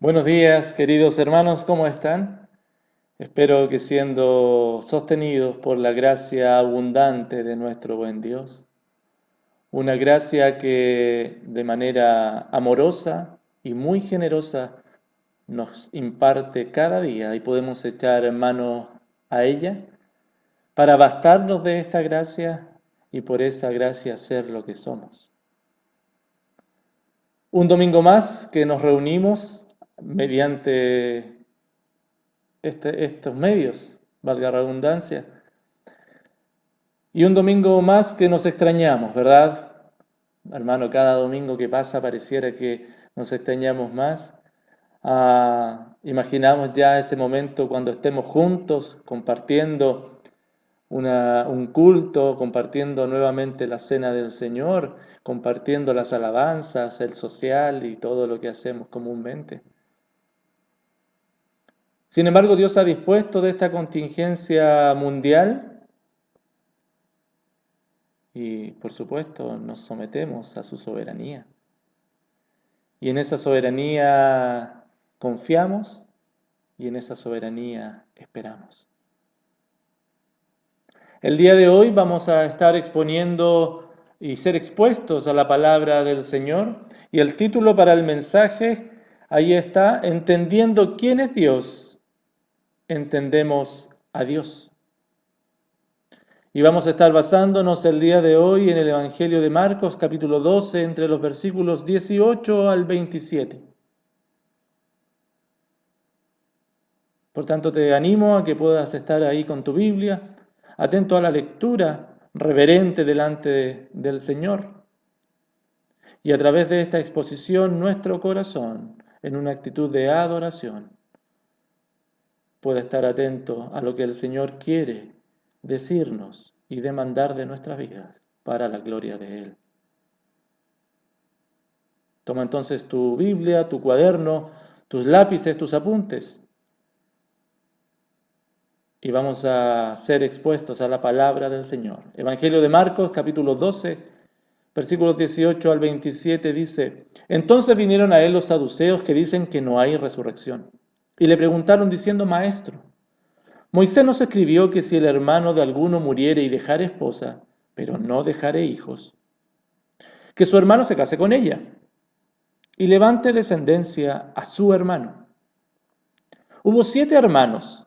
Buenos días, queridos hermanos, ¿cómo están? Espero que siendo sostenidos por la gracia abundante de nuestro buen Dios, una gracia que de manera amorosa y muy generosa nos imparte cada día y podemos echar mano a ella para bastarnos de esta gracia y por esa gracia ser lo que somos. Un domingo más que nos reunimos mediante estos medios, valga la redundancia. Y un domingo más que nos extrañamos, ¿verdad? Hermano, cada domingo que pasa pareciera que nos extrañamos más. Imaginamos ya ese momento cuando estemos juntos compartiendo un culto, compartiendo nuevamente la cena del Señor, compartiendo las alabanzas, el social y todo lo que hacemos comúnmente. Sin embargo, Dios ha dispuesto de esta contingencia mundial y, por supuesto, nos sometemos a su soberanía. Y en esa soberanía confiamos y en esa soberanía esperamos. El día de hoy vamos a estar exponiendo y ser expuestos a la palabra del Señor y el título para el mensaje, ahí está, entendiendo quién es Dios, entendemos a Dios. Y vamos a estar basándonos el día de hoy en el Evangelio de Marcos, capítulo 12, entre los versículos 18 al 27. Por tanto, te animo a que puedas estar ahí con tu Biblia, atento a la lectura, reverente delante del Señor. Y a través de esta exposición, nuestro corazón, en una actitud de adoración, pueda estar atento a lo que el Señor quiere decirnos y demandar de nuestras vidas para la gloria de Él. Toma entonces tu Biblia, tu cuaderno, tus lápices, tus apuntes y vamos a ser expuestos a la palabra del Señor. Evangelio de Marcos, capítulo 12, versículos 18 al 27 dice, entonces vinieron a él los saduceos que dicen que no hay resurrección y le preguntaron diciendo, Maestro, Moisés nos escribió que si el hermano de alguno muriere y dejare esposa, pero no dejare hijos, que su hermano se case con ella y levante descendencia a su hermano. Hubo 7 hermanos.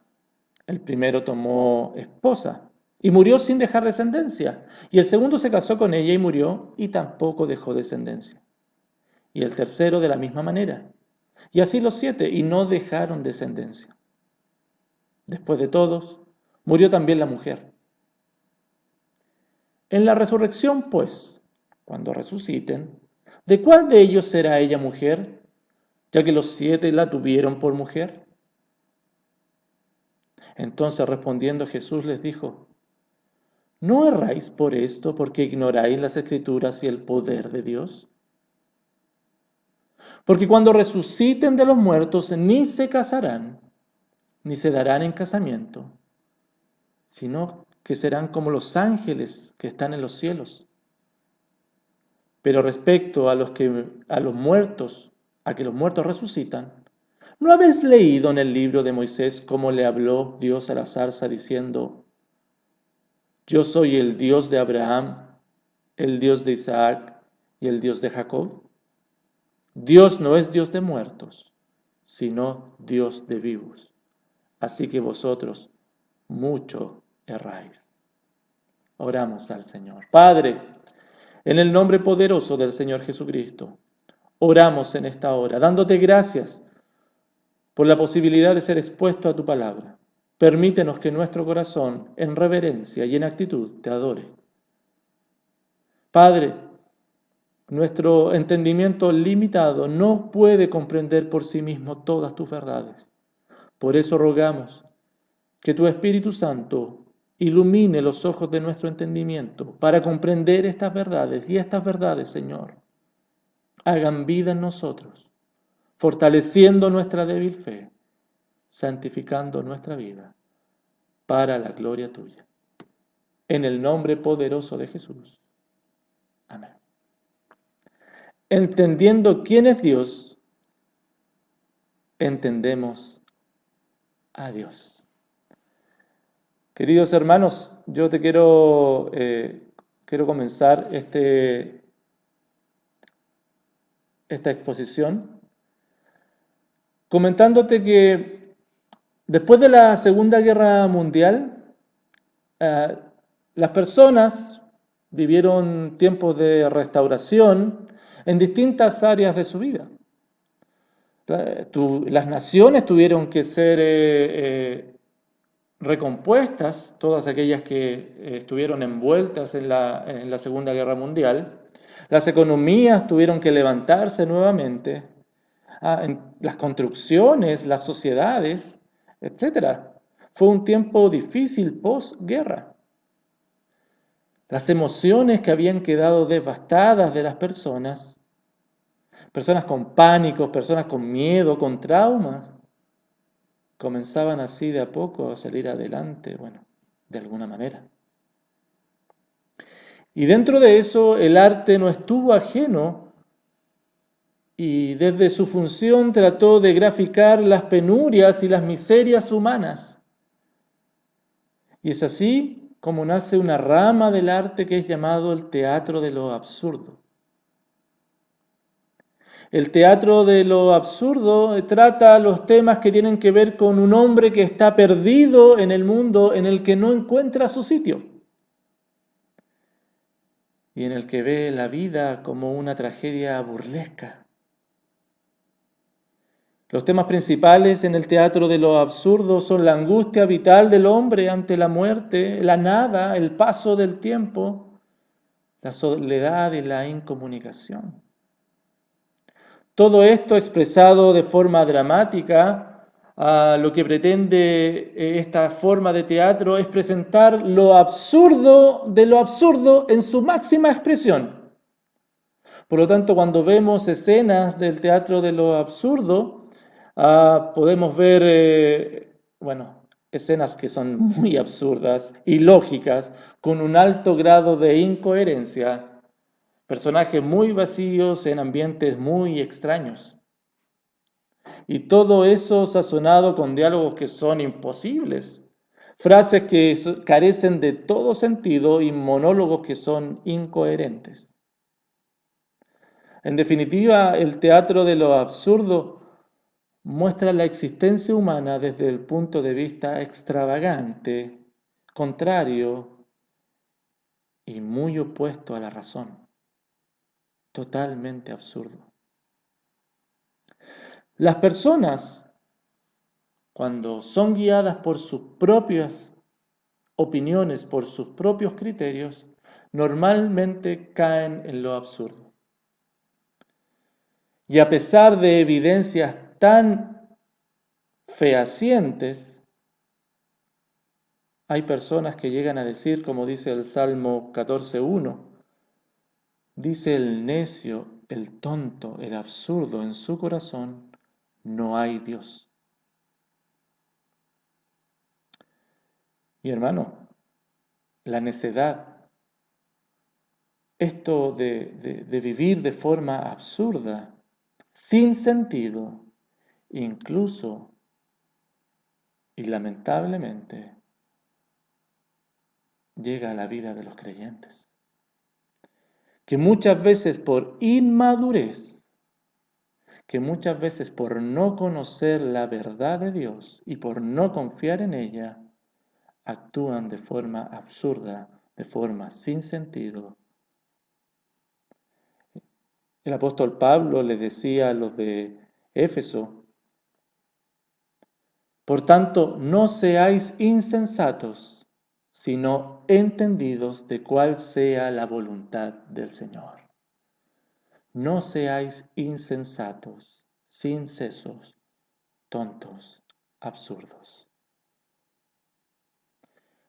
El primero tomó esposa y murió sin dejar descendencia. Y el segundo se casó con ella y murió y tampoco dejó descendencia. Y el tercero de la misma manera. Y así los 7 y no dejaron descendencia. Después de todos, murió también la mujer. En la resurrección, pues, cuando resuciten, ¿de cuál de ellos será ella mujer? Ya que los 7 la tuvieron por mujer. Entonces respondiendo Jesús les dijo, ¿no erráis por esto porque ignoráis las Escrituras y el poder de Dios? Porque cuando resuciten de los muertos ni se casarán, ni se darán en casamiento, sino que serán como los ángeles que están en los cielos. Pero respecto a los muertos, a que los muertos resucitan, ¿no habéis leído en el libro de Moisés cómo le habló Dios a la zarza diciendo, yo soy el Dios de Abraham, el Dios de Isaac y el Dios de Jacob? Dios no es Dios de muertos, sino Dios de vivos. Así que vosotros mucho erráis. Oramos al Señor. Padre, en el nombre poderoso del Señor Jesucristo, oramos en esta hora, dándote gracias por la posibilidad de ser expuesto a tu palabra. Permítenos que nuestro corazón, en reverencia y en actitud, te adore. Padre, nuestro entendimiento limitado no puede comprender por sí mismo todas tus verdades. Por eso rogamos que tu Espíritu Santo ilumine los ojos de nuestro entendimiento para comprender estas verdades y estas verdades, Señor, hagan vida en nosotros, fortaleciendo nuestra débil fe, santificando nuestra vida para la gloria tuya. En el nombre poderoso de Jesús. Amén. Entendiendo quién es Dios, entendemos a Dios. Queridos hermanos, yo te quiero comenzar esta exposición comentándote que después de la Segunda Guerra Mundial, eh, las personas vivieron tiempos de restauración en distintas áreas de su vida. Las naciones tuvieron que ser recompuestas, todas aquellas que estuvieron envueltas en la Segunda Guerra Mundial. Las economías tuvieron que levantarse nuevamente. Las construcciones, las sociedades, etcétera. Fue un tiempo difícil posguerra. Las emociones que habían quedado devastadas de las personas con pánicos, personas con miedo, con traumas, comenzaban así de a poco a salir adelante, bueno, de alguna manera. Y dentro de eso el arte no estuvo ajeno y desde su función trató de graficar las penurias y las miserias humanas. Y es así como nace una rama del arte que es llamado el teatro de lo absurdo. El teatro de lo absurdo trata los temas que tienen que ver con un hombre que está perdido en el mundo, en el que no encuentra su sitio y en el que ve la vida como una tragedia burlesca. Los temas principales en el teatro de lo absurdo son la angustia vital del hombre ante la muerte, la nada, el paso del tiempo, la soledad y la incomunicación. Todo esto expresado de forma dramática, lo que pretende esta forma de teatro es presentar lo absurdo de lo absurdo en su máxima expresión. Por lo tanto, cuando vemos escenas del teatro de lo absurdo, podemos ver, escenas que son muy absurdas, ilógicas, con un alto grado de incoherencia, personajes muy vacíos en ambientes muy extraños. Y todo eso sazonado con diálogos que son imposibles, frases que carecen de todo sentido y monólogos que son incoherentes. En definitiva, el teatro de lo absurdo muestra la existencia humana desde el punto de vista extravagante, contrario y muy opuesto a la razón. Totalmente absurdo. Las personas, cuando son guiadas por sus propias opiniones, por sus propios criterios, normalmente caen en lo absurdo. Y a pesar de evidencias tan fehacientes, hay personas que llegan a decir, como dice el Salmo 14:1, dice el necio, el tonto, el absurdo en su corazón, no hay Dios. Y hermano, la necedad, esto de vivir de forma absurda, sin sentido, incluso y lamentablemente, llega a la vida de los creyentes. Que muchas veces por inmadurez, que muchas veces por no conocer la verdad de Dios y por no confiar en ella, actúan de forma absurda, de forma sin sentido. El apóstol Pablo le decía a los de Éfeso, por tanto, no seáis insensatos, sino entendidos de cuál sea la voluntad del Señor. No seáis insensatos, sin sesos, tontos, absurdos.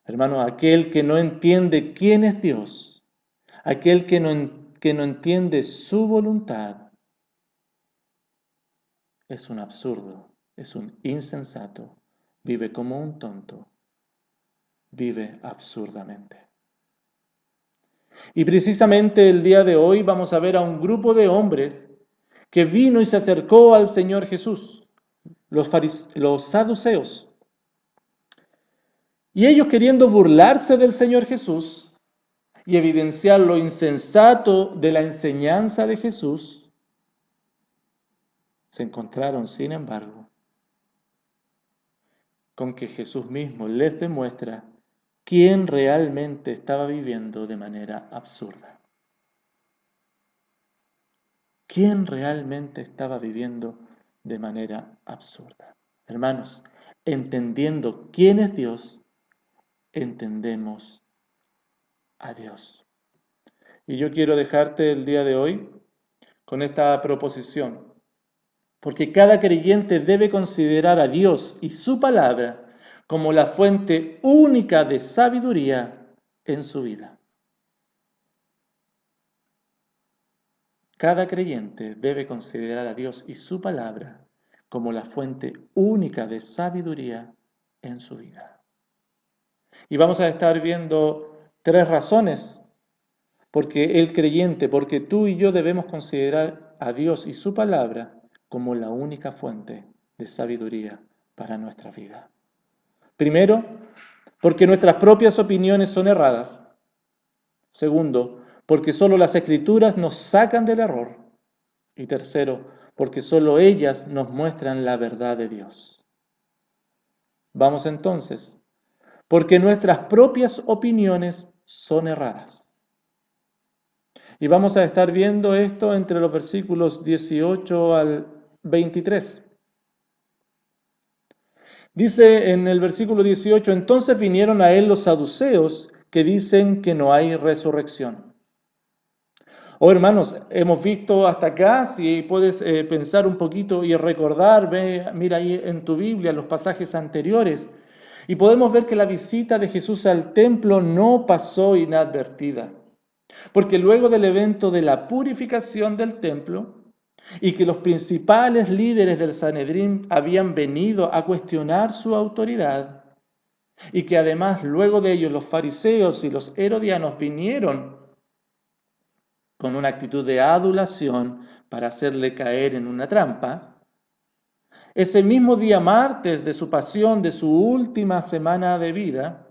Hermano, aquel que no entiende quién es Dios, aquel que no entiende su voluntad, es un absurdo, es un insensato, vive como un tonto, vive absurdamente. Y precisamente el día de hoy vamos a ver a un grupo de hombres que vino y se acercó al Señor Jesús. los saduceos. Y ellos, queriendo burlarse del Señor Jesús y evidenciar lo insensato de la enseñanza de Jesús, se encontraron, sin embargo, con que Jesús mismo les demuestra quién realmente estaba viviendo de manera absurda. ¿Quién realmente estaba viviendo de manera absurda? Hermanos, entendiendo quién es Dios, entendemos a Dios. Y yo quiero dejarte el día de hoy con esta proposición, porque cada creyente debe considerar a Dios y su palabra como la fuente única de sabiduría en su vida. Cada creyente debe considerar a Dios y su palabra como la fuente única de sabiduría en su vida. Y vamos a estar viendo 3 razones porque el creyente, porque tú y yo debemos considerar a Dios y su palabra como la única fuente de sabiduría para nuestra vida. Primero, porque nuestras propias opiniones son erradas. Segundo, porque solo las Escrituras nos sacan del error. Y tercero, porque solo ellas nos muestran la verdad de Dios. Vamos entonces, porque nuestras propias opiniones son erradas. Y vamos a estar viendo esto entre los versículos 18 al 23. Dice en el versículo 18, entonces vinieron a él los saduceos que dicen que no hay resurrección. Oh hermanos, hemos visto hasta acá, si puedes pensar un poquito y recordar, mira ahí en tu Biblia los pasajes anteriores, y podemos ver que la visita de Jesús al templo no pasó inadvertida. Porque luego del evento de la purificación del templo y que los principales líderes del Sanedrín habían venido a cuestionar su autoridad y que además luego de ellos los fariseos y los herodianos vinieron con una actitud de adulación para hacerle caer en una trampa, ese mismo día martes de su pasión, de su última semana de vida,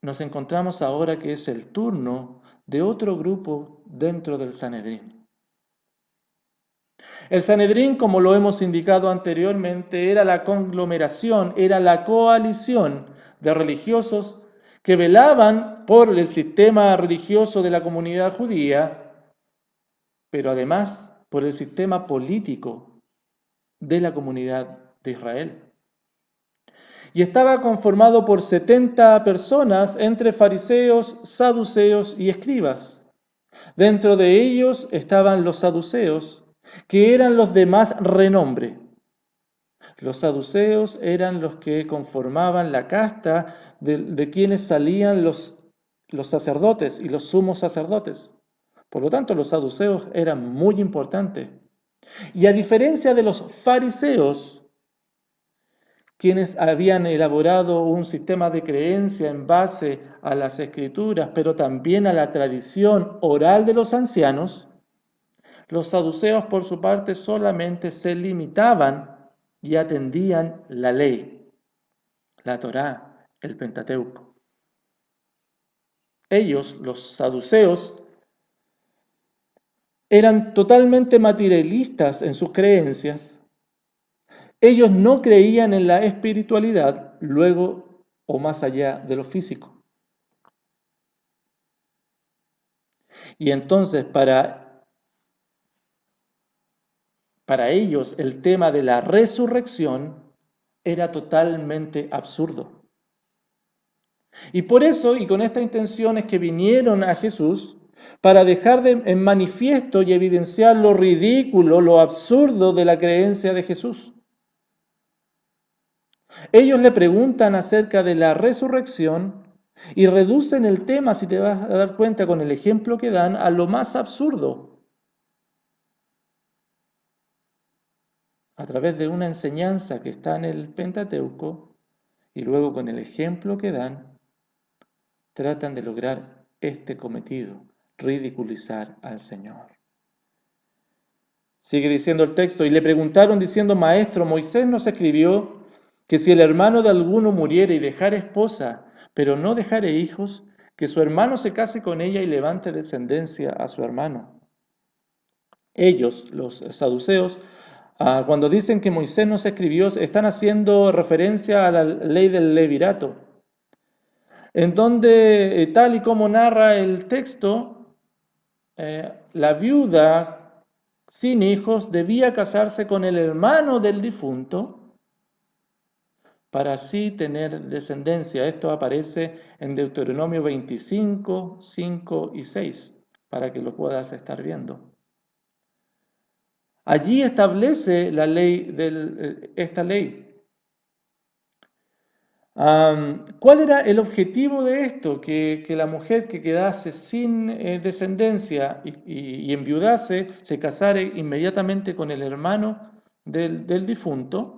nos encontramos ahora que es el turno de otro grupo dentro del Sanedrín. El Sanedrín, como lo hemos indicado anteriormente, era la conglomeración, era la coalición de religiosos que velaban por el sistema religioso de la comunidad judía, pero además por el sistema político de la comunidad de Israel. Y estaba conformado por 70 personas entre fariseos, saduceos y escribas. Dentro de ellos estaban los saduceos, que eran los de más renombre. Los saduceos eran los que conformaban la casta de quienes salían los sacerdotes y los sumos sacerdotes. Por lo tanto, los saduceos eran muy importantes. Y a diferencia de los fariseos, quienes habían elaborado un sistema de creencia en base a las escrituras, pero también a la tradición oral de los ancianos, los saduceos por su parte solamente se limitaban y atendían la ley, la Torá, el Pentateuco. Ellos, los saduceos, eran totalmente materialistas en sus creencias. Ellos no creían en la espiritualidad luego o más allá de lo físico. Y entonces para ellos el tema de la resurrección era totalmente absurdo. Y por eso, y con esta intención, es que vinieron a Jesús para dejar en manifiesto y evidenciar lo ridículo, lo absurdo de la creencia de Jesús. Ellos le preguntan acerca de la resurrección y reducen el tema, si te vas a dar cuenta con el ejemplo que dan, a lo más absurdo, a través de una enseñanza que está en el Pentateuco y luego con el ejemplo que dan, tratan de lograr este cometido, ridiculizar al Señor. Sigue diciendo el texto, y le preguntaron diciendo, Maestro, Moisés nos escribió que si el hermano de alguno muriere y dejare esposa, pero no dejare hijos, que su hermano se case con ella y levante descendencia a su hermano. Ellos, los saduceos, cuando dicen que Moisés nos escribió, están haciendo referencia a la ley del levirato, en donde, tal y como narra el texto, la viuda sin hijos debía casarse con el hermano del difunto para así tener descendencia. Esto aparece en Deuteronomio 25, 5 y 6, para que lo puedas estar viendo. Allí establece la ley esta ley. ¿Cuál era el objetivo de esto? Que la mujer que quedase sin descendencia y enviudase se casara inmediatamente con el hermano del difunto.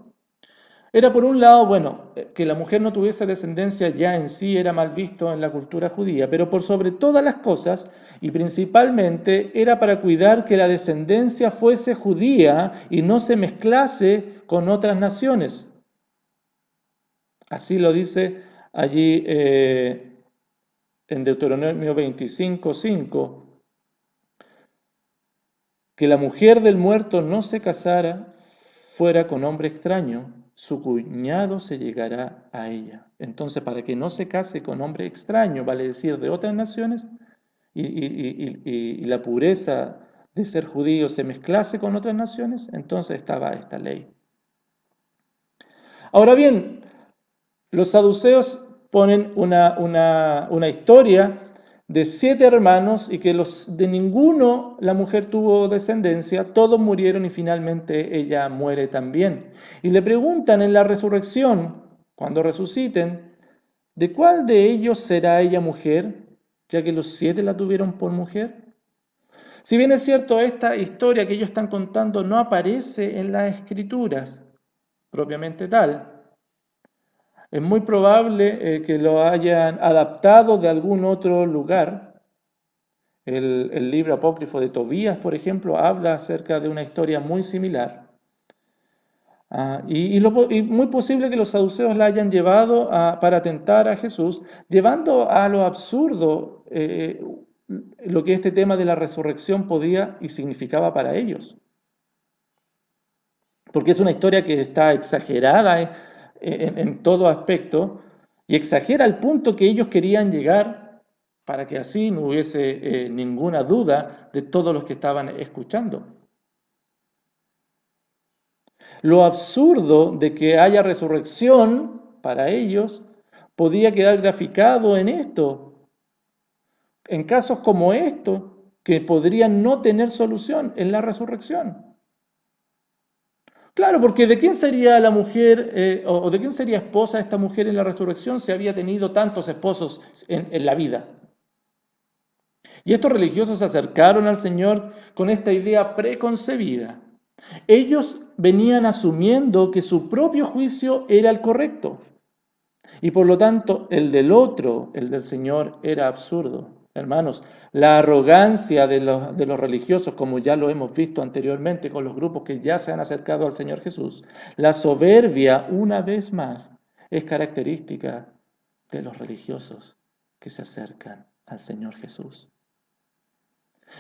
Era por un lado, bueno, que la mujer no tuviese descendencia ya en sí era mal visto en la cultura judía, pero por sobre todas las cosas y principalmente era para cuidar que la descendencia fuese judía y no se mezclase con otras naciones. Así lo dice allí en Deuteronomio 25, 5, que la mujer del muerto no se casara fuera con hombre extraño, su cuñado se llegará a ella. Entonces, para que no se case con hombre extraño, vale decir, de otras naciones, y la pureza de ser judío se mezclase con otras naciones, entonces estaba esta ley. Ahora bien, los saduceos ponen una historia de 7 hermanos y que de ninguno la mujer tuvo descendencia, todos murieron y finalmente ella muere también. Y le preguntan en la resurrección, cuando resuciten, ¿de cuál de ellos será ella mujer, ya que los 7 la tuvieron por mujer? Si bien es cierto, esta historia que ellos están contando no aparece en las escrituras propiamente tal, es muy probable que lo hayan adaptado de algún otro lugar. El libro apócrifo de Tobías, por ejemplo, habla acerca de una historia muy similar. Y muy posible que los saduceos la hayan llevado para tentar a Jesús, llevando a lo absurdo lo que este tema de la resurrección podía y significaba para ellos. Porque es una historia que está exagerada en todo aspecto y exagera al punto que ellos querían llegar para que así no hubiese ninguna duda de todos los que estaban escuchando. Lo absurdo de que haya resurrección para ellos podía quedar graficado en esto, en casos como estos que podrían no tener solución en la resurrección. Claro, porque ¿de quién sería la mujer o de quién sería esposa esta mujer en la resurrección si había tenido tantos esposos en la vida? Y estos religiosos se acercaron al Señor con esta idea preconcebida. Ellos venían asumiendo que su propio juicio era el correcto y por lo tanto el del otro, el del Señor, era absurdo. Hermanos, la arrogancia de los religiosos, como ya lo hemos visto anteriormente con los grupos que ya se han acercado al Señor Jesús, la soberbia, una vez más, es característica de los religiosos que se acercan al Señor Jesús.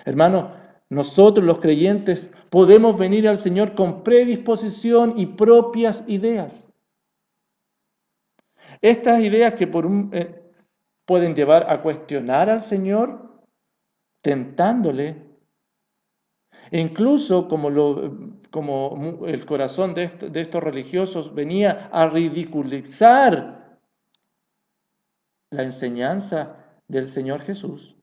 Hermano, nosotros los creyentes podemos venir al Señor con predisposición y propias ideas. Estas ideas que pueden llevar a cuestionar al Señor, tentándole, e incluso como el corazón de estos religiosos venía a ridiculizar la enseñanza del Señor Jesús.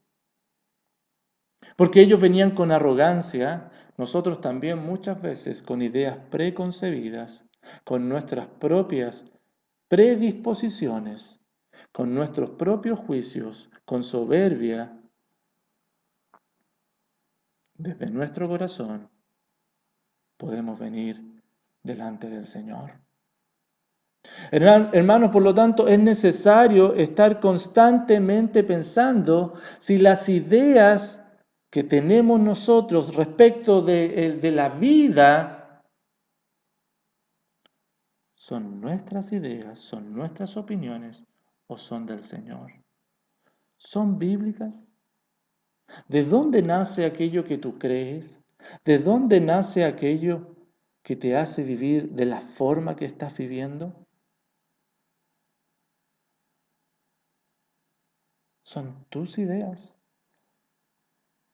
Porque ellos venían con arrogancia, nosotros también muchas veces con ideas preconcebidas, con nuestras propias predisposiciones, con nuestros propios juicios, con soberbia, desde nuestro corazón, podemos venir delante del Señor. Hermanos, por lo tanto, es necesario estar constantemente pensando si las ideas que tenemos nosotros respecto de la vida son nuestras ideas, son nuestras opiniones o son del Señor. ¿Son bíblicas? ¿De dónde nace aquello que tú crees? ¿De dónde nace aquello que te hace vivir de la forma que estás viviendo? ¿Son tus ideas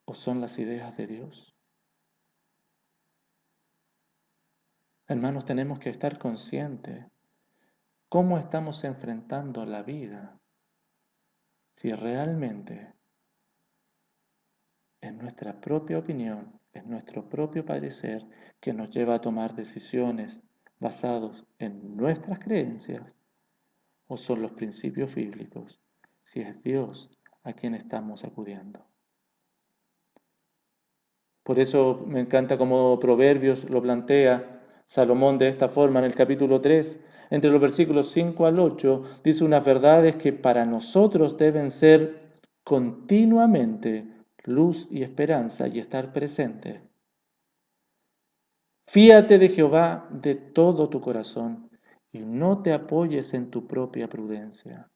o son las ideas de Dios? Hermanos, tenemos que estar conscientes cómo estamos enfrentando la vida, si realmente es nuestra propia opinión, es nuestro propio parecer que nos lleva a tomar decisiones basadas en nuestras creencias o son los principios bíblicos, si es Dios a quien estamos acudiendo. Por eso me encanta cómo Proverbios lo plantea Salomón de esta forma en el capítulo 3, entre los versículos 5 al 8, dice unas verdades que para nosotros deben ser continuamente luz y esperanza y estar presentes. Fíate de Jehová de todo tu corazón y no te apoyes en tu propia prudencia.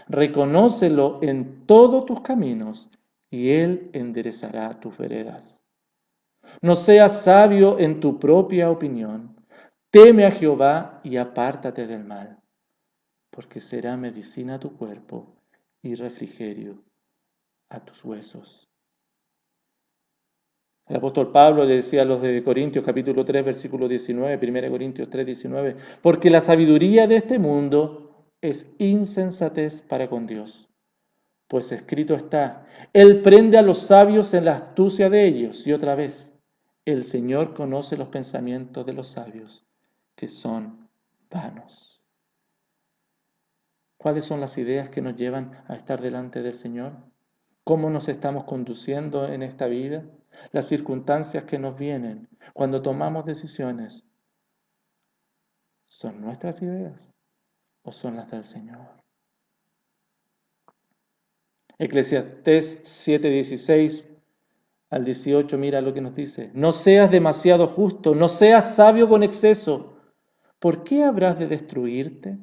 Reconócelo en todos tus caminos y Él enderezará tus veredas. No seas sabio en tu propia opinión. Teme a Jehová y apártate del mal, porque será medicina a tu cuerpo y refrigerio a tus huesos. El apóstol Pablo le decía a los de Corintios capítulo 3 versículo 19, 1 Corintios 3, 19, porque la sabiduría de este mundo es insensatez para con Dios. Pues escrito está, Él prende a los sabios en la astucia de ellos. Y otra vez, el Señor conoce los pensamientos de los sabios, que son vanos. ¿Cuáles son las ideas que nos llevan a estar delante del Señor? ¿Cómo nos estamos conduciendo en esta vida? Las circunstancias que nos vienen cuando tomamos decisiones, ¿son nuestras ideas o son las del Señor? Eclesiastés 7:16 al 18, mira lo que nos dice. No seas demasiado justo, no seas sabio con exceso. ¿Por qué habrás de destruirte?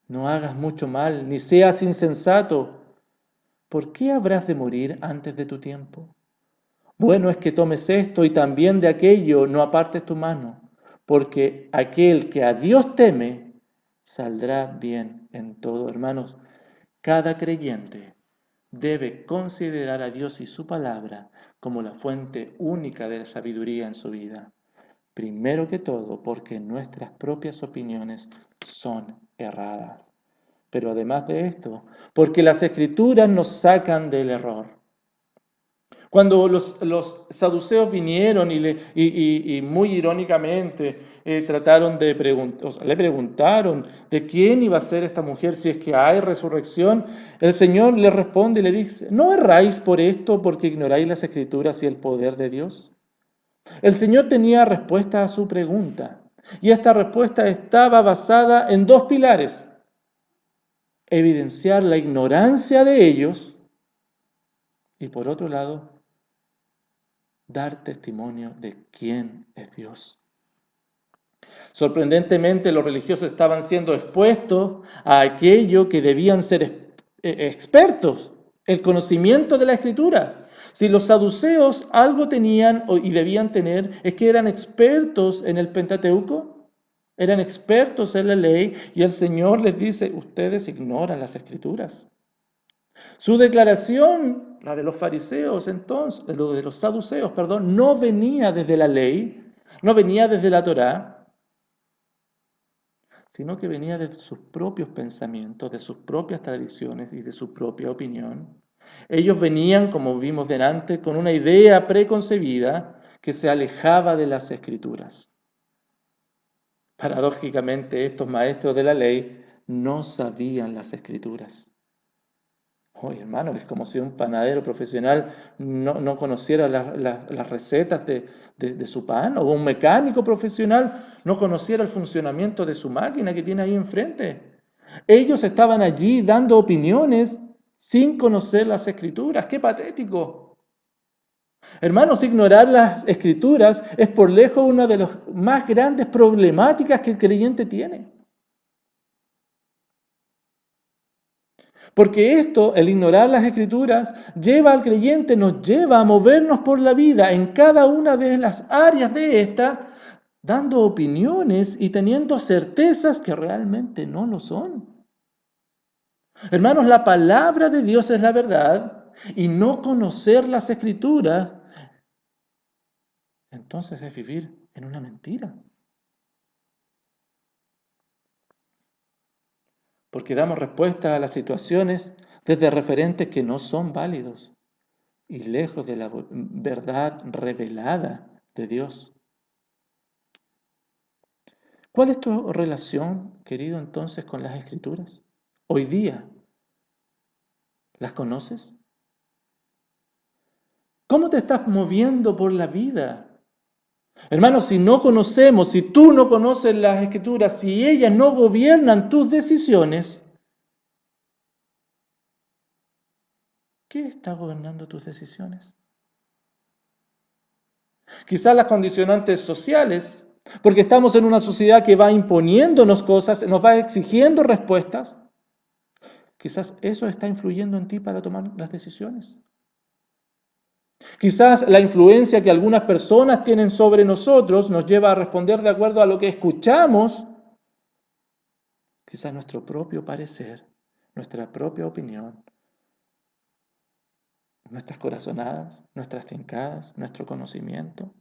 No hagas mucho mal, ni seas insensato. ¿Por qué habrás de morir antes de tu tiempo? Bueno es que tomes esto y también de aquello no apartes tu mano, porque aquel que a Dios teme saldrá bien en todo. Hermanos, cada creyente debe considerar a Dios y su palabra como la fuente única de la sabiduría en su vida. Primero que todo, porque nuestras propias opiniones son erradas. Pero además de esto, porque las Escrituras nos sacan del error. Cuando los saduceos vinieron y muy irónicamente trataron de le preguntaron de quién iba a ser esta mujer si es que hay resurrección, el Señor le responde y le dice, ¿no erráis por esto porque ignoráis las Escrituras y el poder de Dios? El Señor tenía respuesta a su pregunta y esta respuesta estaba basada en dos pilares: evidenciar la ignorancia de ellos y por otro lado, dar testimonio de quién es Dios. Sorprendentemente, los religiosos estaban siendo expuestos a aquello que debían ser expertos, el conocimiento de la Escritura. Si los saduceos algo tenían y debían tener, es que eran expertos en el Pentateuco, eran expertos en la ley, y el Señor les dice, ustedes ignoran las Escrituras. Su declaración, la de los fariseos entonces, de los saduceos, perdón, no venía desde la ley, no venía desde la Torá, sino que venía de sus propios pensamientos, de sus propias tradiciones y de su propia opinión. Ellos venían, como vimos delante, con una idea preconcebida que se alejaba de las Escrituras. Paradójicamente, estos maestros de la ley no sabían las Escrituras. Oye, hermano, es como si un panadero profesional no conociera las recetas de su pan, o un mecánico profesional no conociera el funcionamiento de su máquina que tiene ahí enfrente. Ellos estaban allí dando opiniones sin conocer las Escrituras. ¡Qué patético! Hermanos, ignorar las Escrituras es por lejos una de las más grandes problemáticas que el creyente tiene. Porque esto, el ignorar las Escrituras, lleva al creyente, nos lleva a movernos por la vida en cada una de las áreas de esta, dando opiniones y teniendo certezas que realmente no lo son. Hermanos, la palabra de Dios es la verdad y no conocer las Escrituras, entonces es vivir en una mentira. Porque damos respuesta a las situaciones desde referentes que no son válidos y lejos de la verdad revelada de Dios. ¿Cuál es tu relación, querido, entonces con las Escrituras? Hoy día, ¿las conoces? ¿Cómo te estás moviendo por la vida? Hermanos, si no conocemos, si tú no conoces las Escrituras, si ellas no gobiernan tus decisiones, ¿qué está gobernando tus decisiones? Quizás las condicionantes sociales, porque estamos en una sociedad que va imponiéndonos cosas, nos va exigiendo respuestas. Quizás eso está influyendo en ti para tomar las decisiones. Quizás la influencia que algunas personas tienen sobre nosotros nos lleva a responder de acuerdo a lo que escuchamos. Quizás nuestro propio parecer, nuestra propia opinión, nuestras corazonadas, nuestras tincadas, nuestro conocimiento.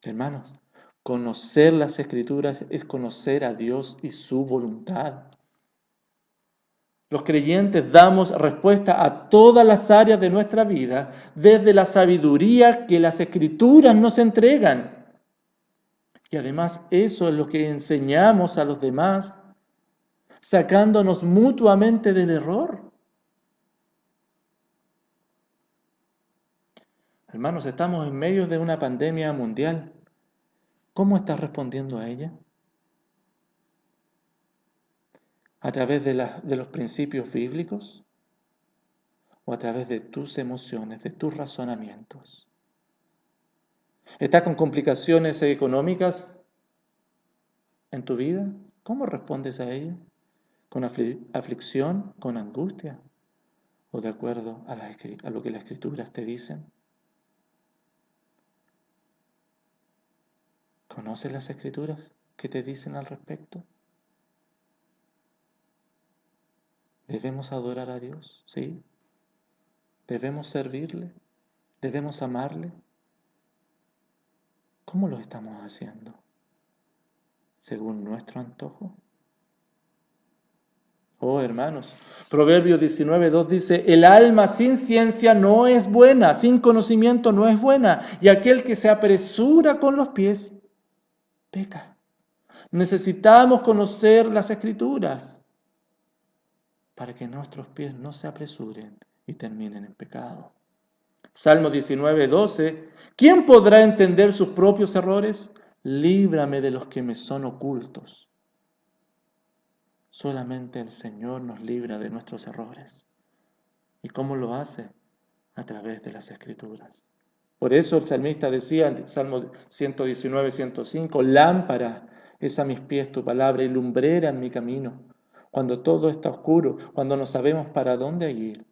Hermanos, conocer las Escrituras es conocer a Dios y su voluntad. Los creyentes damos respuesta a todas las áreas de nuestra vida desde la sabiduría que las Escrituras nos entregan. Y además eso es lo que enseñamos a los demás, sacándonos mutuamente del error. Hermanos, estamos en medio de una pandemia mundial. ¿Cómo estás respondiendo a ella? ¿A través de los principios bíblicos? ¿O a través de tus emociones, de tus razonamientos? ¿Estás con complicaciones económicas en tu vida? ¿Cómo respondes a ella? ¿Con aflicción? ¿Con angustia? ¿O de acuerdo a lo que las Escrituras te dicen? ¿Conoces las Escrituras que te dicen al respecto? ¿Debemos adorar a Dios? Sí. ¿Debemos servirle? ¿Debemos amarle? ¿Cómo lo estamos haciendo? ¿Según nuestro antojo? Oh, hermanos, Proverbios 19:2 dice, el alma sin ciencia no es buena, sin conocimiento no es buena, y aquel que se apresura con los pies, peca. Necesitamos conocer las Escrituras para que nuestros pies no se apresuren y terminen en pecado. Salmo 19:12, ¿quién podrá entender sus propios errores? Líbrame de los que me son ocultos. Solamente el Señor nos libra de nuestros errores. ¿Y cómo lo hace? A través de las Escrituras. Por eso el salmista decía en Salmo 119:105, lámpara es a mis pies tu palabra y lumbrera en mi camino. Cuando todo está oscuro, cuando no sabemos para dónde ir,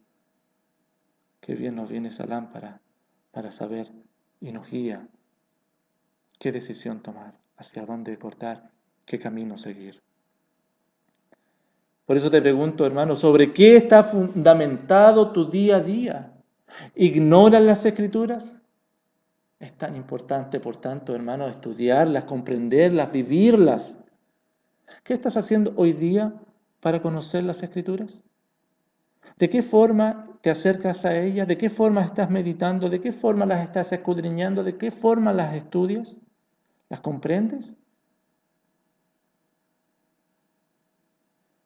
qué bien nos viene esa lámpara para saber y nos guía qué decisión tomar, hacia dónde cortar, qué camino seguir. Por eso te pregunto, hermano, ¿sobre qué está fundamentado tu día a día? ¿Ignoras las Escrituras? Es tan importante, por tanto, hermano, estudiarlas, comprenderlas, vivirlas. ¿Qué estás haciendo hoy día para conocer las Escrituras? ¿De qué forma te acercas a ellas? ¿De qué forma estás meditando? ¿De qué forma las estás escudriñando? ¿De qué forma las estudias? ¿Las comprendes?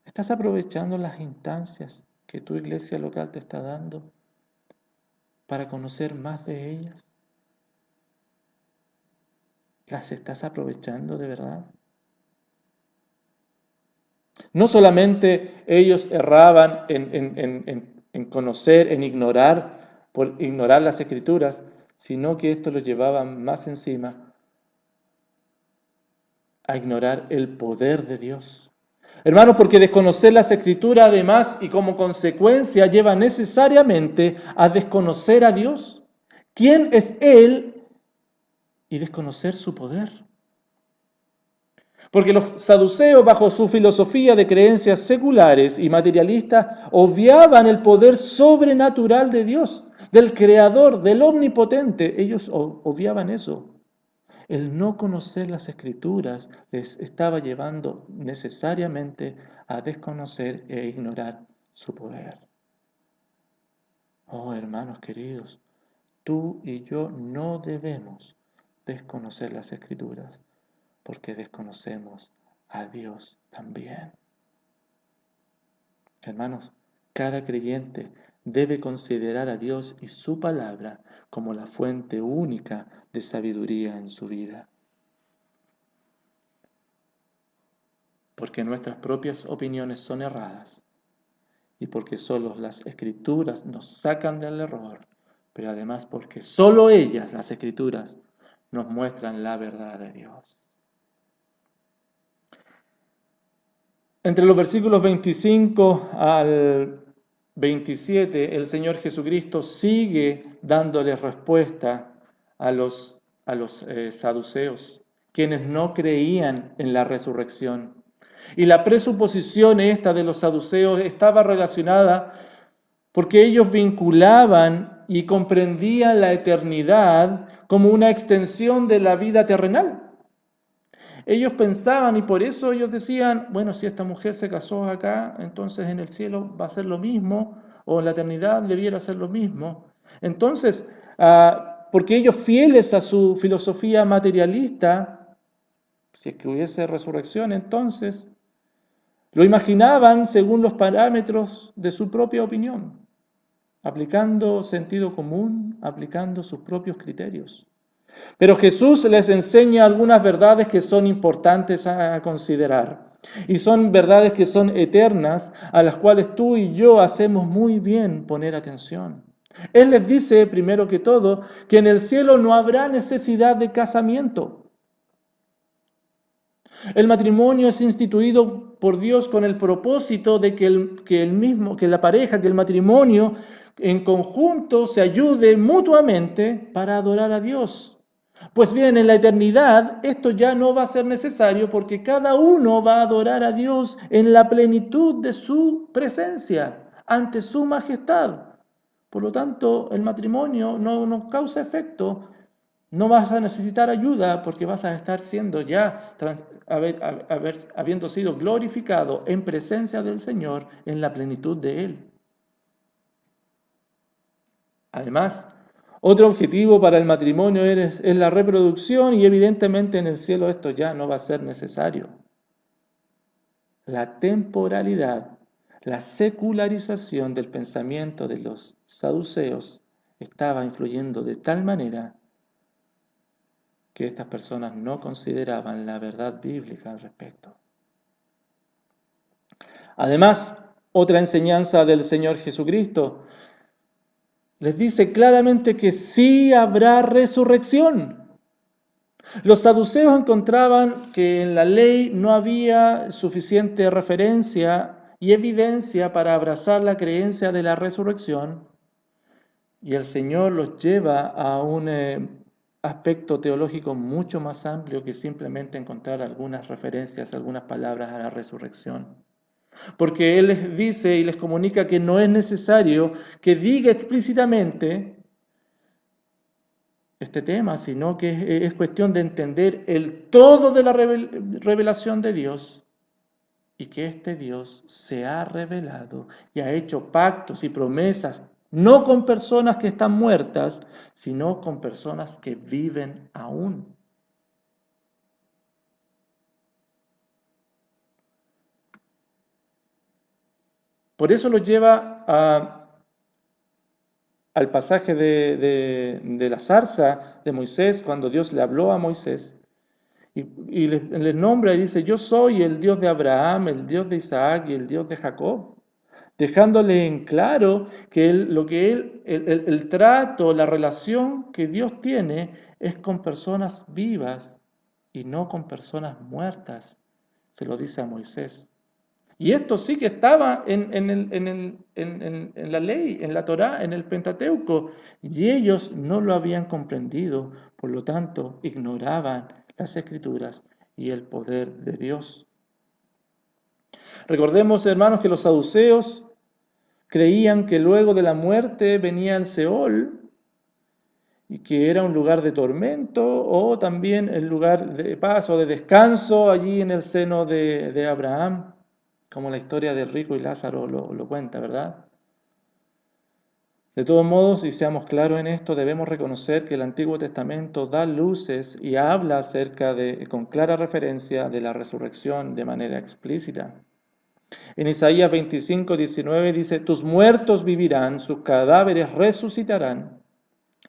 ¿Estás aprovechando las instancias que tu iglesia local te está dando para conocer más de ellas? ¿Las estás aprovechando de verdad? No solamente ellos erraban en conocer, en ignorar, por ignorar las Escrituras, sino que esto lo llevaba más encima a ignorar el poder de Dios. Hermanos, porque desconocer las Escrituras además y como consecuencia lleva necesariamente a desconocer a Dios. ¿Quién es Él? Y desconocer su poder. Porque los saduceos, bajo su filosofía de creencias seculares y materialistas, obviaban el poder sobrenatural de Dios, del Creador, del Omnipotente. Ellos obviaban eso. El no conocer las Escrituras les estaba llevando necesariamente a desconocer e ignorar su poder. Oh, hermanos queridos, tú y yo no debemos desconocer las Escrituras, porque desconocemos a Dios también. Hermanos, cada creyente debe considerar a Dios y su palabra como la fuente única de sabiduría en su vida. Porque nuestras propias opiniones son erradas y porque solo las Escrituras nos sacan del error, pero además porque solo ellas, las Escrituras, nos muestran la verdad de Dios. Entre los versículos 25 al 27, el Señor Jesucristo sigue dándole respuesta a los saduceos, quienes no creían en la resurrección. Y la presuposición esta de los saduceos estaba relacionada porque ellos vinculaban y comprendían la eternidad como una extensión de la vida terrenal. Ellos pensaban y por eso ellos decían, bueno, si esta mujer se casó acá, entonces en el cielo va a ser lo mismo, o en la eternidad debiera ser lo mismo. Entonces, porque ellos fieles a su filosofía materialista, si es que hubiese resurrección, entonces lo imaginaban según los parámetros de su propia opinión, aplicando sentido común, aplicando sus propios criterios. Pero Jesús les enseña algunas verdades que son importantes a considerar. Y son verdades que son eternas, a las cuales tú y yo hacemos muy bien poner atención. Él les dice, primero que todo, que en el cielo no habrá necesidad de casamiento. El matrimonio es instituido por Dios con el propósito de que la pareja, que el matrimonio en conjunto se ayude mutuamente para adorar a Dios. Pues bien, en la eternidad esto ya no va a ser necesario porque cada uno va a adorar a Dios en la plenitud de su presencia, ante su majestad. Por lo tanto, el matrimonio no causa efecto. No vas a necesitar ayuda porque vas a estar siendo ya, habiendo sido glorificado en presencia del Señor en la plenitud de Él. Además, otro objetivo para el matrimonio es la reproducción y evidentemente en el cielo esto ya no va a ser necesario. La temporalidad, la secularización del pensamiento de los saduceos estaba influyendo de tal manera que estas personas no consideraban la verdad bíblica al respecto. Además, otra enseñanza del Señor Jesucristo les dice claramente que sí habrá resurrección. Los saduceos encontraban que en la ley no había suficiente referencia y evidencia para abrazar la creencia de la resurrección, y el Señor los lleva a un aspecto teológico mucho más amplio que simplemente encontrar algunas referencias, algunas palabras a la resurrección. Porque Él les dice y les comunica que no es necesario que diga explícitamente este tema, sino que es cuestión de entender el todo de la revelación de Dios y que este Dios se ha revelado y ha hecho pactos y promesas, no con personas que están muertas, sino con personas que viven aún. Por eso lo lleva al pasaje de la zarza de Moisés, cuando Dios le habló a Moisés, y les nombra y dice, yo soy el Dios de Abraham, el Dios de Isaac y el Dios de Jacob. dejándole en claro que el trato, la relación que Dios tiene es con personas vivas y no con personas muertas. Se lo dice a Moisés. Y esto sí que estaba en la ley, en la Torá, en el Pentateuco, y ellos no lo habían comprendido, por lo tanto ignoraban las Escrituras y el poder de Dios. Recordemos, hermanos, que los saduceos creían que luego de la muerte venía el Seol y que era un lugar de tormento o también el lugar de paz o de descanso allí en el seno de Abraham, como la historia de rico y Lázaro lo cuenta, ¿verdad? De todos modos, y seamos claros en esto, debemos reconocer que el Antiguo Testamento da luces y habla acerca con clara referencia de la resurrección de manera explícita. En Isaías 25:19 dice, tus muertos vivirán, sus cadáveres resucitarán.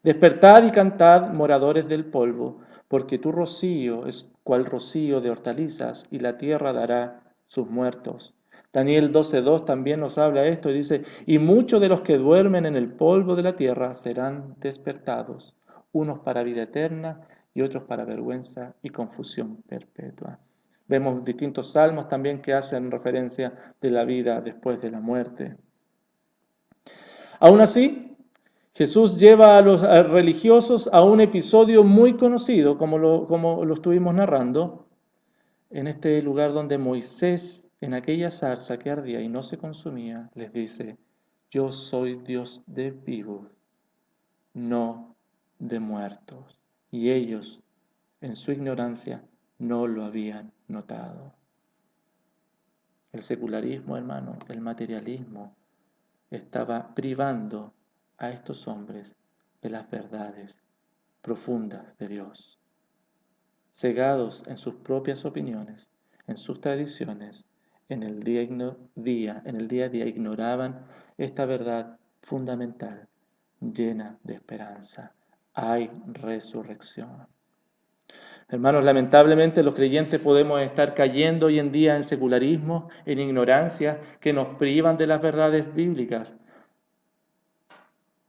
Despertad y cantad, moradores del polvo, porque tu rocío es cual rocío de hortalizas, y la tierra dará sus muertos. Daniel 12:2 también nos habla esto y dice, y muchos de los que duermen en el polvo de la tierra serán despertados, unos para vida eterna y otros para vergüenza y confusión perpetua. Vemos distintos salmos también que hacen referencia de la vida después de la muerte. Aún así, Jesús lleva a los religiosos a un episodio muy conocido, como lo estuvimos narrando, en este lugar donde Moisés, en aquella zarza que ardía y no se consumía, les dice, yo soy Dios de vivos, no de muertos. Y ellos, en su ignorancia, no lo habían notado. El secularismo, hermano, el materialismo, estaba privando a estos hombres de las verdades profundas de Dios. Cegados en sus propias opiniones, en sus tradiciones, en el día a día ignoraban esta verdad fundamental, llena de esperanza. Hay resurrección. Hermanos, lamentablemente los creyentes podemos estar cayendo hoy en día en secularismo, en ignorancia, que nos privan de las verdades bíblicas,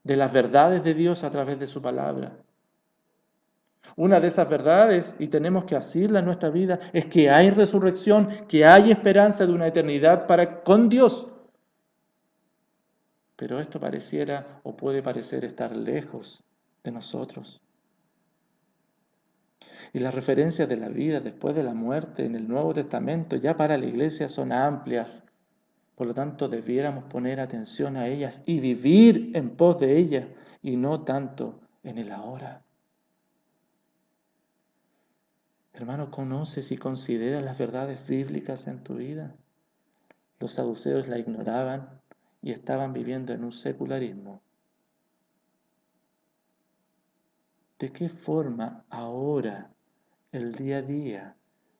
de las verdades de Dios a través de su palabra. Una de esas verdades, y tenemos que asirla en nuestra vida, es que hay resurrección, que hay esperanza de una eternidad con Dios. Pero esto pareciera o puede parecer estar lejos de nosotros. Y las referencias de la vida después de la muerte en el Nuevo Testamento ya para la iglesia son amplias. Por lo tanto, debiéramos poner atención a ellas y vivir en pos de ellas y no tanto en el ahora. Hermano, ¿conoces y consideras las verdades bíblicas en tu vida? Los saduceos la ignoraban y estaban viviendo en un secularismo. ¿De qué forma ahora el día a día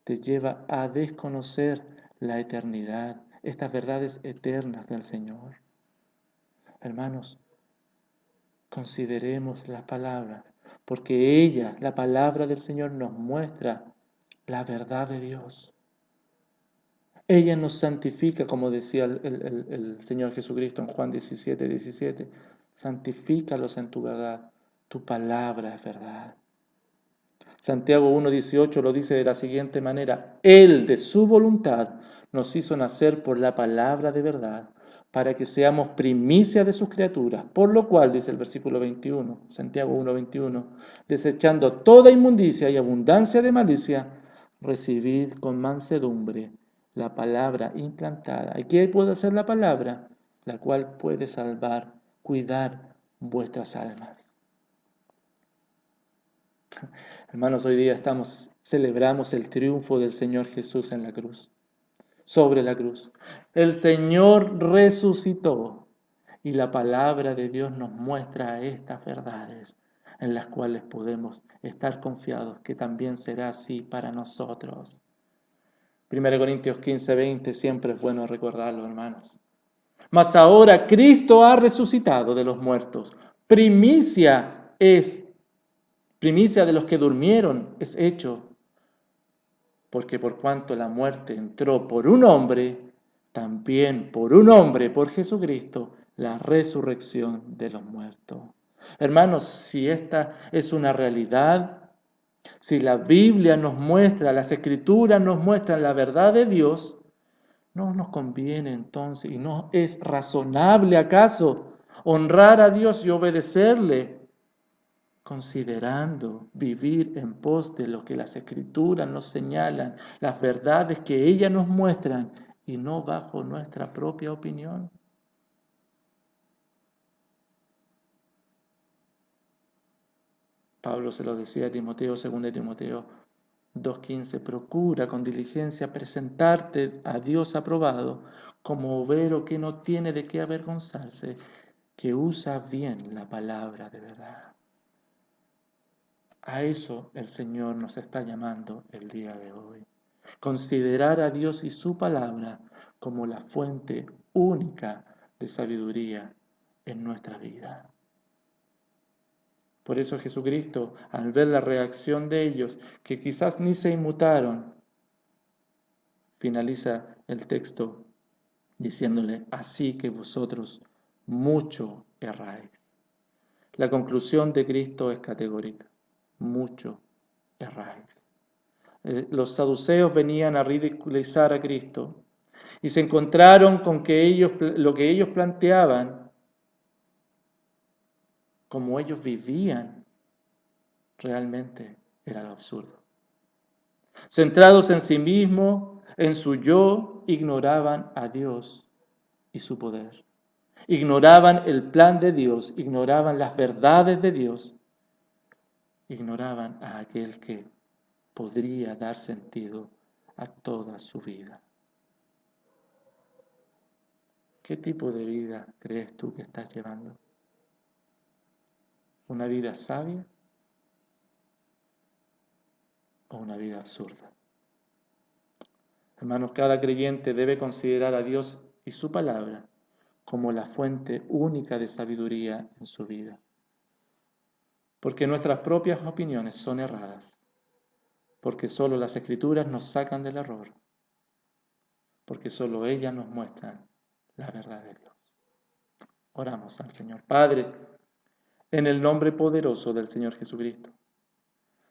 te lleva a desconocer la eternidad, estas verdades eternas del Señor? Hermanos, consideremos las palabras, porque ella, la palabra del Señor, nos muestra la verdad de Dios. Ella nos santifica, como decía el Señor Jesucristo en Juan 17:17. Santifícalos en tu verdad, tu palabra es verdad. Santiago 1:18 lo dice de la siguiente manera, Él de su voluntad nos hizo nacer por la palabra de verdad, para que seamos primicia de sus criaturas, por lo cual, dice el versículo 21, Santiago 1:21, desechando toda inmundicia y abundancia de malicia, recibid con mansedumbre la palabra implantada. ¿Y qué puede hacer la palabra? La cual puede salvar, cuidar vuestras almas. Hermanos, hoy día celebramos el triunfo del Señor Jesús en la cruz, sobre la cruz. El Señor resucitó y la palabra de Dios nos muestra estas verdades en las cuales podemos estar confiados que también será así para nosotros. 1 Corintios 15:20 siempre es bueno recordarlo, hermanos. Mas ahora Cristo ha resucitado de los muertos. Primicia de los que durmieron es hecho, porque por cuanto la muerte entró por un hombre, también por un hombre, por Jesucristo, la resurrección de los muertos. Hermanos, si esta es una realidad, si la Biblia nos muestra, las Escrituras nos muestran la verdad de Dios, ¿no nos conviene entonces y no es razonable acaso honrar a Dios y obedecerle, considerando vivir en pos de lo que las Escrituras nos señalan, las verdades que ellas nos muestran y no bajo nuestra propia opinión? Pablo se lo decía a Timoteo, 2 Timoteo 2:15, procura con diligencia presentarte a Dios aprobado como obrero que no tiene de qué avergonzarse, que usa bien la palabra de verdad. A eso el Señor nos está llamando el día de hoy. Considerar a Dios y su palabra como la fuente única de sabiduría en nuestra vida. Por eso Jesucristo, al ver la reacción de ellos, que quizás ni se inmutaron, finaliza el texto diciéndole, así que vosotros mucho erráis. La conclusión de Cristo es categórica, mucho erráis. Los saduceos venían a ridiculizar a Cristo y se encontraron con que lo que ellos planteaban, como ellos vivían, realmente era lo absurdo. Centrados en sí mismos, en su yo, ignoraban a Dios y su poder. Ignoraban el plan de Dios, ignoraban las verdades de Dios, ignoraban a aquel que podría dar sentido a toda su vida. ¿Qué tipo de vida crees tú que estás llevando? ¿Una vida sabia o una vida absurda? Hermanos, cada creyente debe considerar a Dios y su palabra como la fuente única de sabiduría en su vida. Porque nuestras propias opiniones son erradas, porque solo las Escrituras nos sacan del error, porque solo ellas nos muestran la verdad de Dios. Oramos al Señor. Padre, en el nombre poderoso del Señor Jesucristo,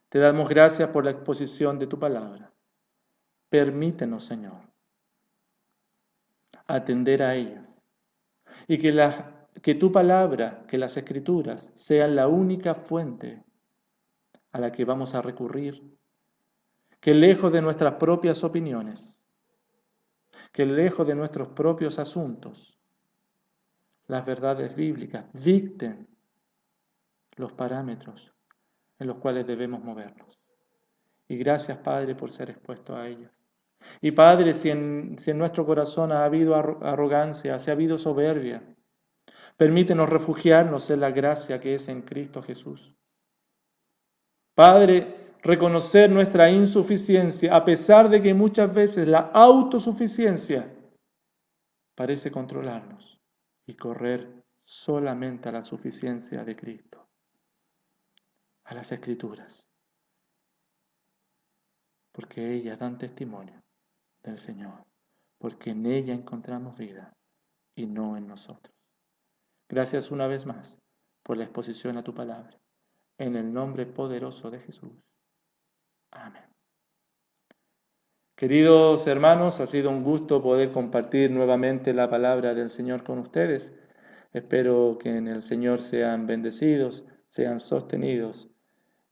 te damos gracias por la exposición de tu palabra. Permítenos, Señor, atender a ellas y que tu palabra, que las Escrituras sean la única fuente a la que vamos a recurrir, que lejos de nuestras propias opiniones, que lejos de nuestros propios asuntos, las verdades bíblicas dicten los parámetros en los cuales debemos movernos. Y gracias, Padre, por ser expuesto a ellas. Y Padre, si en nuestro corazón ha habido arrogancia, si ha habido soberbia, permítenos refugiarnos en la gracia que es en Cristo Jesús. Padre, reconocer nuestra insuficiencia, a pesar de que muchas veces la autosuficiencia parece controlarnos, y correr solamente a la suficiencia de Cristo, a las Escrituras, porque ellas dan testimonio del Señor, porque en ella encontramos vida y no en nosotros. Gracias una vez más por la exposición a tu palabra. En el nombre poderoso de Jesús. Amén. Queridos hermanos, ha sido un gusto poder compartir nuevamente la palabra del Señor con ustedes. Espero que en el Señor sean bendecidos, sean sostenidos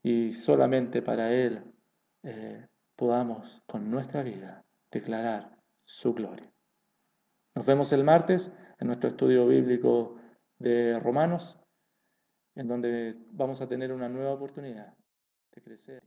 y solamente para Él podamos con nuestra vida declarar su gloria. Nos vemos el martes en nuestro estudio bíblico de Romanos, en donde vamos a tener una nueva oportunidad de crecer.